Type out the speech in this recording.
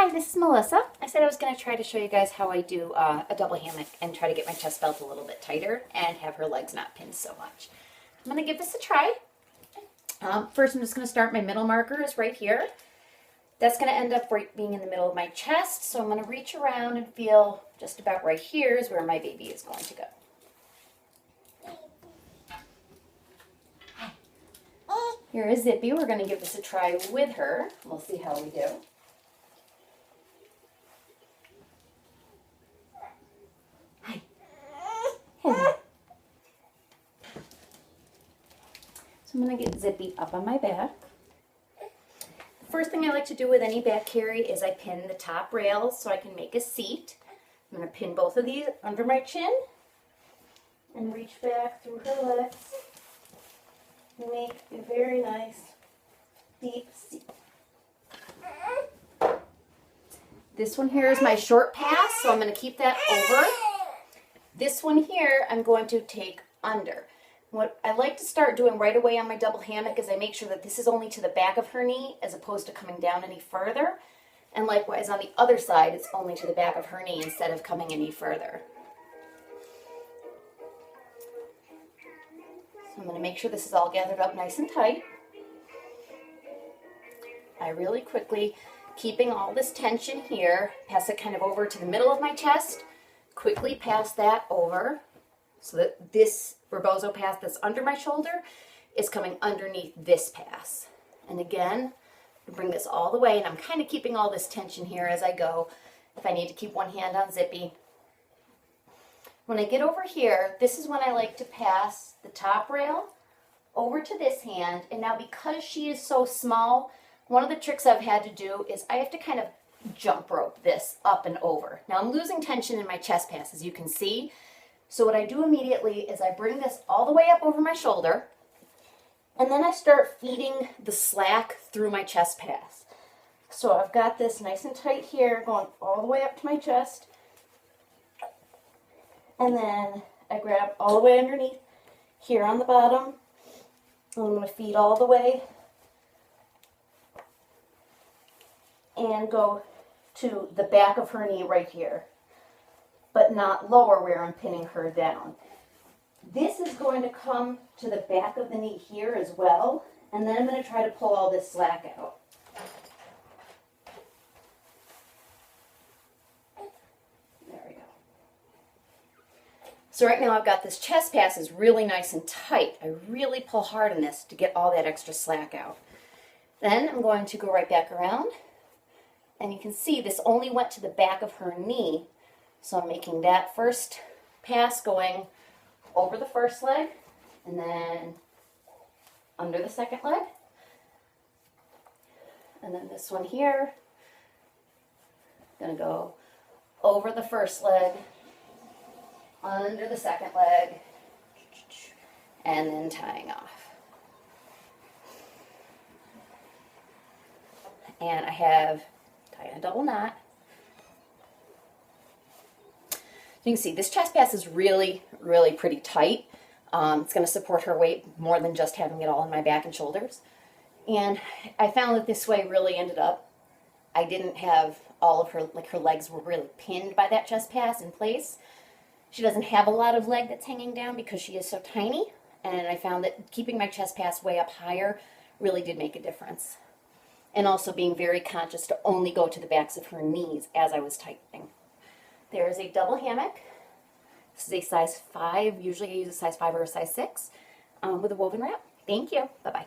Hi, this is Melissa. I said I was going to try to show you guys how I do a double hammock and try to get my chest belt a little bit tighter and have her legs not pinned so much. I'm going to give this a try. First, I'm just going to start. My middle marker is right here. That's going to end up being in the middle of my chest, so I'm going to reach around and feel just about right here is where my baby is going to go. Here is Zippy. We're going to give this a try with her. We'll see how we do. Hi. Hello. So I'm going to get Zippy up on my back. The first thing I like to do with any back carry is I pin the top rails so I can make a seat. I'm going to pin both of these under my chin and reach back through her legs. Make a very nice deep seat. This one here is my short pass, so I'm going to keep that over. This one here I'm going to take under. What I like to start doing right away on my double hammock is I make sure that this is only to the back of her knee as opposed to coming down any further. And likewise on the other side, it's only to the back of her knee instead of coming any further. So I'm going to make sure this is all gathered up nice and tight. I really quickly, keeping all this tension here, pass it kind of over to the middle of my chest, quickly pass that over so that this rebozo pass that's under my shoulder is coming underneath this pass. And again, bring this all the way, and I'm kind of keeping all this tension here as I go. If I need to keep one hand on Zippy. When I get over here, this is when I like to pass the top rail over to this hand. And now because she is so small, one of the tricks I've had to do is I have to kind of jump rope this up and over. Now I'm losing tension in my chest pass, as you can see. So what I do immediately is I bring this all the way up over my shoulder, and then I start feeding the slack through my chest pass. So I've got this nice and tight here, going all the way up to my chest. And then I grab all the way underneath here on the bottom. And I'm going to feed all the way and go to the back of her knee right here, but not lower where I'm pinning her down. This is going to come to the back of the knee here as well, and then I'm going to try to pull all this slack out. So right now I've got this chest pass is really nice and tight. I really pull hard on this to get all that extra slack out. Then I'm going to go right back around, and you can see this only went to the back of her knee. So I'm making that first pass going over the first leg and then under the second leg. And then this one here, gonna go over the first leg, under the second leg, and then tying off. And I have tied a double knot. You can see this chest pass is really, really pretty tight. It's going to support her weight more than just having it all on my back and shoulders. And I found that this way really ended up, I didn't have all of her, like her legs were really pinned by that chest pass in place. She doesn't have a lot of leg that's hanging down because she is so tiny, and I found that keeping my chest pass way up higher really did make a difference. And also being very conscious to only go to the backs of her knees as I was tightening. There is a double hammock. This is a size 5. Usually I use a size 5 or a size 6 with a woven wrap. Thank you. Bye-bye.